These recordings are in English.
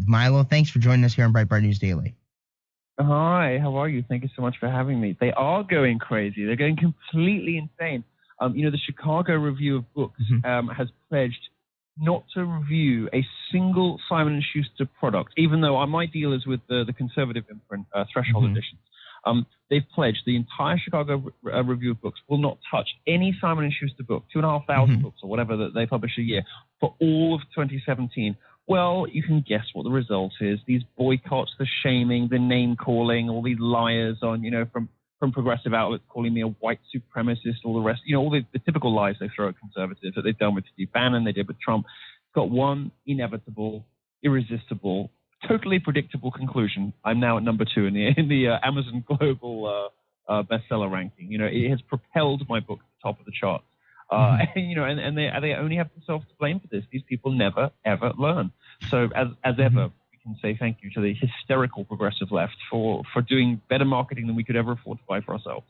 Milo, thanks for joining us here on Breitbart News Daily. Hi, how are you? Thank you so much for having me. They are going crazy. They're going completely insane. The Chicago Review of Books has pledged not to review a single Simon & Schuster product, even though my deal is with the conservative imprint, Threshold Editions. They've pledged the entire Chicago Review of Books will not touch any Simon & Schuster book, 2,500 books or whatever that they publish a year, for all of 2017. Well, you can guess what the result is. These boycotts, the shaming, the name-calling, all these liars on, from progressive outlets calling me a white supremacist, all the rest, all the typical lies they throw at conservatives that they've done with Steve Bannon, they did with Trump. It's got one inevitable, irresistible, totally predictable conclusion. I'm now at number 2 in the Amazon Global bestseller ranking. It has propelled my book to the top of the charts. And they only have themselves to blame for this. These people never, ever learn. So as ever, we can say thank you to the hysterical progressive left for doing better marketing than we could ever afford to buy for ourselves.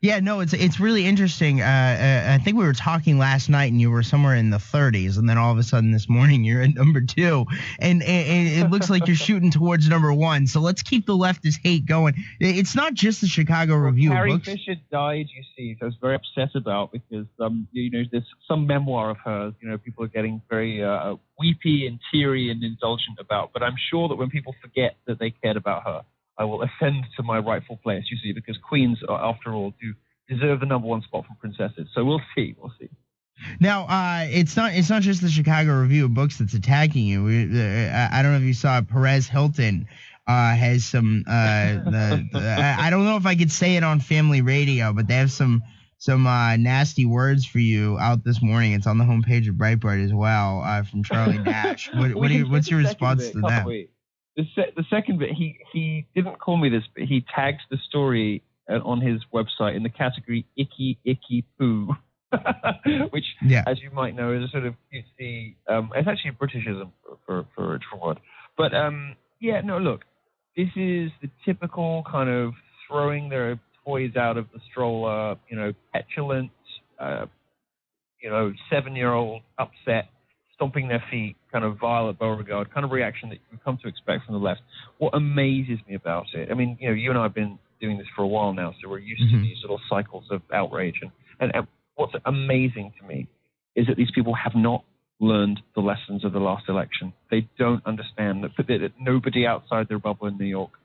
Yeah, no, it's really interesting. I think we were talking last night, and you were somewhere in the 30s, and then all of a sudden this morning you're at number 2, and it looks like you're shooting towards number 1. So let's keep the leftist hate going. It's not just the Chicago Review of Books. Carrie Fisher died, you see, so I was very upset about because there's some memoir of hers. People are getting very weepy and teary and indulgent about. But I'm sure that when people forget that they cared about her, I will ascend to my rightful place, you see, because queens, after all, do deserve the number 1 spot from princesses. So we'll see. Now, it's not just the Chicago Review of Books that's attacking you. I don't know if you saw Perez Hilton has some. I don't know if I could say it on family radio, but they have some nasty words for you out this morning. It's on the homepage of Breitbart as well from Charlie Nash. What's your response to that? The second bit, he didn't call me this, but he tagged the story on his website in the category "icky, icky poo," which, as you might know, is a sort of cutesy. It's actually a Britishism for a word. But look, this is the typical kind of throwing their toys out of the stroller, petulant, 7-year-old upset, stomping their feet, kind of Violet Beauregard, kind of reaction that you've come to expect from the left. What amazes me about it, I mean, you and I have been doing this for a while now, so we're used to these little cycles of outrage. And what's amazing to me is that these people have not learned the lessons of the last election. They don't understand that nobody outside their bubble in New York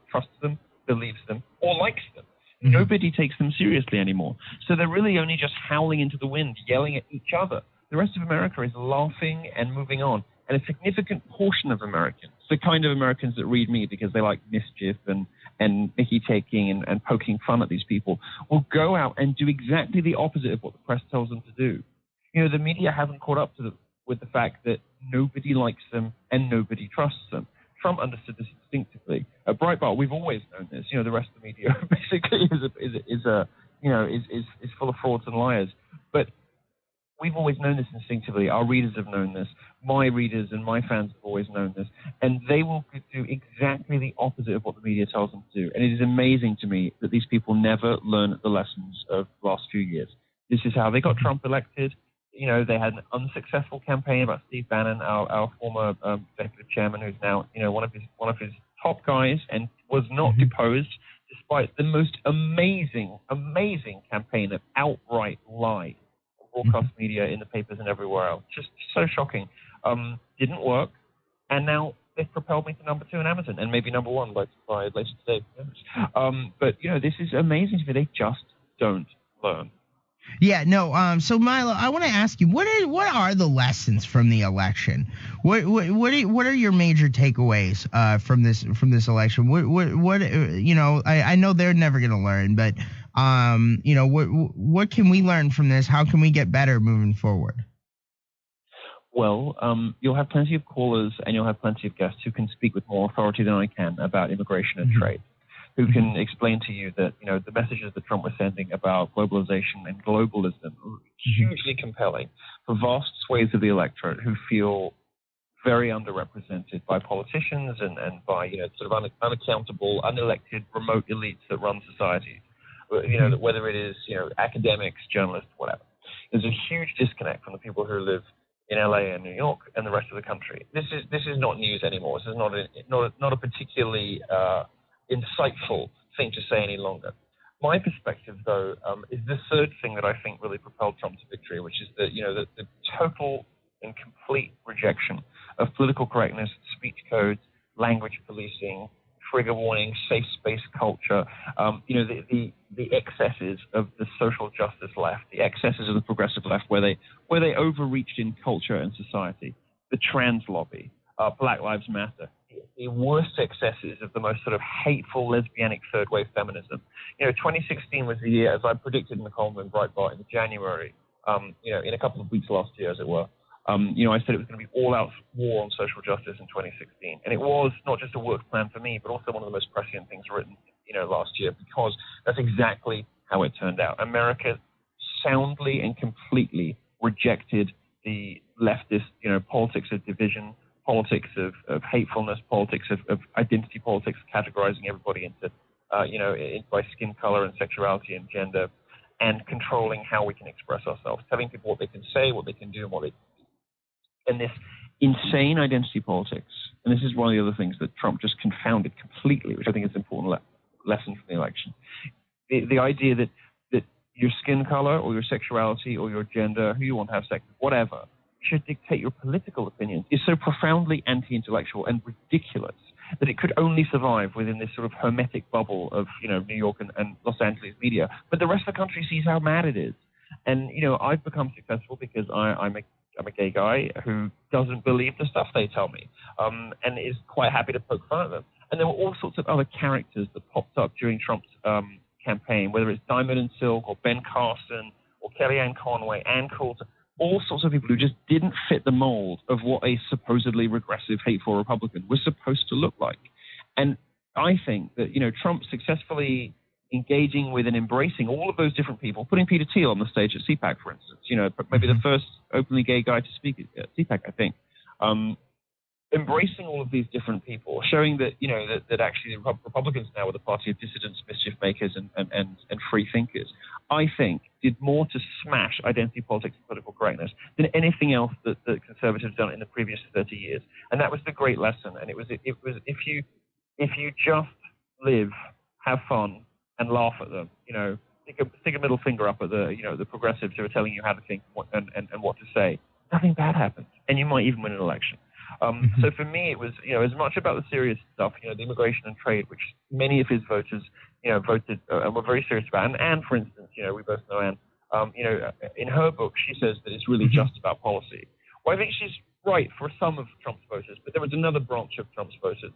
trusts them, believes them, or likes them. Nobody takes them seriously anymore. So they're really only just howling into the wind, yelling at each other. The rest of America is laughing and moving on. And a significant portion of Americans, the kind of Americans that read me because they like mischief and mickey-taking and poking fun at these people, will go out and do exactly the opposite of what the press tells them to do. The media hasn't caught up with the fact that nobody likes them and nobody trusts them. Trump understood this instinctively. At Breitbart, we've always known this. The rest of the media basically is full of frauds and liars. But we've always known this instinctively. Our readers have known this. My readers and my fans have always known this. And they will do exactly the opposite of what the media tells them to do. And it is amazing to me that these people never learn the lessons of the last few years. This is how they got Trump elected. They had an unsuccessful campaign about Steve Bannon, our former executive chairman, who's now, one of his top guys, and was not deposed despite the most amazing campaign of outright lies, broadcast media, in the papers and everywhere else. Just so shocking. Didn't work, and now they've propelled me to number 2 in Amazon, and maybe number 1 by later today. But this is amazing to me. They just don't learn. Yeah, no. So Milo, I want to ask you, what are the lessons from the election? What are your major takeaways from this election? What I know they're never going to learn, but what can we learn from this? How can we get better moving forward? Well, you'll have plenty of callers and you'll have plenty of guests who can speak with more authority than I can about immigration and trade, who can explain to you that, the messages that Trump was sending about globalization and globalism are hugely compelling for vast swathes of the electorate who feel very underrepresented by politicians and by, sort of unaccountable, unelected, remote elites that run societies. That whether it is, academics, journalists, whatever. There's a huge disconnect from the people who live in LA and New York and the rest of the country. This is not news anymore. This is not a particularly insightful thing to say any longer. My perspective, though, is the third thing that I think really propelled Trump to victory, which is the total and complete rejection of political correctness, speech codes, language policing, trigger warning, safe space culture, the excesses of the social justice left, the excesses of the progressive left, where they overreached in culture and society, the trans lobby, Black Lives Matter, the worst excesses of the most sort of hateful lesbianic third wave feminism. 2016 was the year, as I predicted in the column in Breitbart in January, in a couple of weeks last year, as it were. I said it was going to be all-out war on social justice in 2016. And it was not just a work plan for me, but also one of the most prescient things written, last year, because that's exactly how it turned out. America soundly and completely rejected the leftist, politics of division, politics of hatefulness, politics of identity politics, categorizing everybody into, by skin color and sexuality and gender, and controlling how we can express ourselves, telling people what they can say, what they can do, and what they and this insane identity politics, and this is one of the other things that Trump just confounded completely, which I think is an important lesson from the election. The idea that your skin color or your sexuality or your gender, who you want to have sex with, whatever, should dictate your political opinions is so profoundly anti-intellectual and ridiculous that it could only survive within this sort of hermetic bubble of, New York and Los Angeles media. But the rest of the country sees how mad it is. And, I've become successful because I'm a gay guy who doesn't believe the stuff they tell me, and is quite happy to poke fun at them. And there were all sorts of other characters that popped up during Trump's campaign, whether it's Diamond and Silk or Ben Carson or Kellyanne Conway, Ann Coulter, all sorts of people who just didn't fit the mold of what a supposedly regressive, hateful Republican was supposed to look like. And I think that, Trump successfully engaging with and embracing all of those different people, putting Peter Thiel on the stage at CPAC, for instance, maybe the first openly gay guy to speak at CPAC, I think, embracing all of these different people, showing that, that actually the Republicans now are the party of dissidents, mischief makers, and free thinkers, I think did more to smash identity politics and political correctness than anything else that conservatives have done in the previous 30 years. And that was the great lesson. And it was if you just live, have fun, and laugh at them, stick a middle finger up at the progressives who are telling you how to think and what to say, nothing bad happens, and you might even win an election. So for me, it was, as much about the serious stuff, the immigration and trade, which many of his voters, voted and were very serious about. And Anne, for instance, we both know Anne, in her book, she says that it's really just about policy. Well, I think she's right for some of Trump's voters, but there was another branch of Trump's voters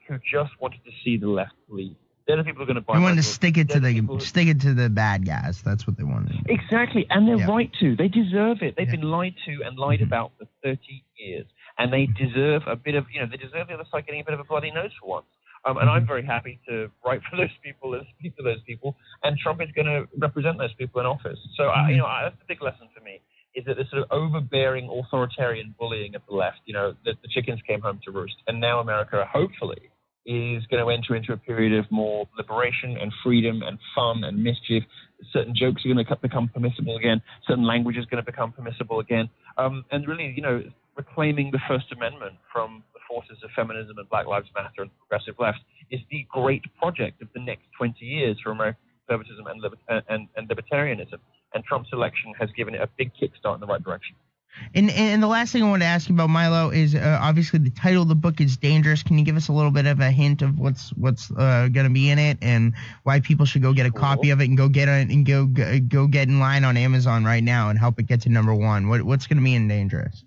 who just wanted to see the left lead. They're the people who are going to buy. They want to stick it to the bad guys. That's what they want. Exactly, and they're right to. They deserve it. They've been lied to and lied about for 30 years, and they deserve a bit of, they deserve the other side getting a bit of a bloody nose for once. And I'm very happy to write for those people and speak to those people, and Trump is going to represent those people in office. So, that's the big lesson for me, is that the sort of overbearing authoritarian bullying of the left, that the chickens came home to roost, and now America, hopefully, is going to enter into a period of more liberation and freedom and fun and mischief. Certain jokes are going to become permissible again. Certain language is going to become permissible again. And really, reclaiming the First Amendment from the forces of feminism and Black Lives Matter and the progressive left is the great project of the next 20 years for American conservatism and libertarianism. And Trump's election has given it a big kickstart in the right direction. And the last thing I want to ask you about, Milo, is obviously the title of the book is Dangerous. Can you give us a little bit of a hint of what's going to be in it and why people should go get a copy of it and go get it and go get in line on Amazon right now and help it get to #1? What's going to be in Dangerous?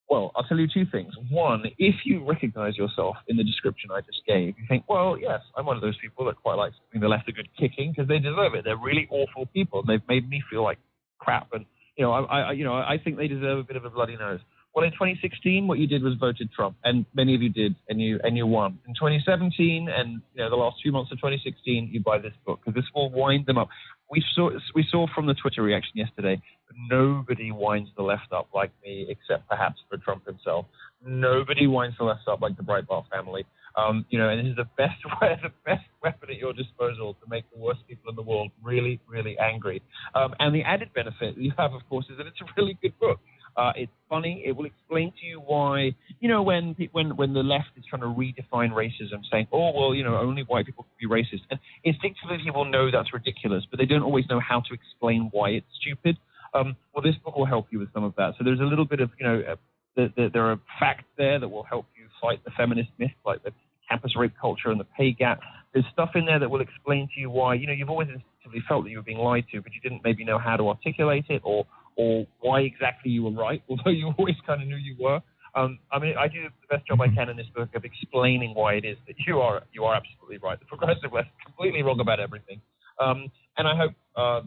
Well, I'll tell you two things. One, if you recognize yourself in the description I just gave, you think, well, yes, I'm one of those people that quite like giving the left a good kicking because they deserve it. They're really awful people. And they've made me feel like crap. And I think they deserve a bit of a bloody nose. Well, in 2016, what you did was voted Trump, and many of you did, and you won. In 2017, and the last 2 months of 2016, you buy this book because this will wind them up. We saw from the Twitter reaction yesterday, nobody winds the left up like me, except perhaps for Trump himself. Nobody winds the left up like the Breitbart family. And this is the best weapon at your disposal to make the worst people in the world really, really angry. And the added benefit you have, of course, is that it's a really good book. It's funny. It will explain to you why, you know, when the left is trying to redefine racism, saying, oh, well, you know, only white people can be racist. And instinctively people know that's ridiculous, but they don't always know how to explain why it's stupid. Well, this book will help you with some of that. So there's a little bit of, you know, there are facts there that will help you fight the feminist myth, like the campus rape culture and the pay gap. There's stuff in there that will explain to you why, you know, you've always instinctively felt that you were being lied to, but you didn't maybe know how to articulate it or why exactly you were right, although you always kind of knew you were. I mean, I do the best job I can in this book of explaining why it is that you are absolutely right. The progressive left is completely wrong about everything. And I hope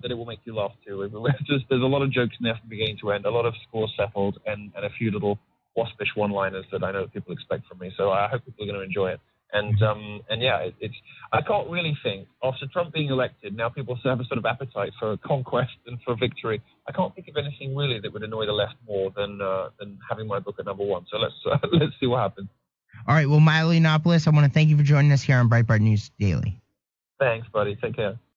that it will make you laugh too. There's a lot of jokes in there from beginning to end, a lot of scores settled, and a few little waspish one-liners that I know that people expect from me. So I hope people are going to enjoy it. And yeah, I can't really think, after Trump being elected, now people have a sort of appetite for conquest and for victory. I can't think of anything really that would annoy the left more than having my book at number one. So let's see what happens. All right. Well, Milo Yiannopoulos, I want to thank you for joining us here on Breitbart News Daily. Thanks, buddy. Take care.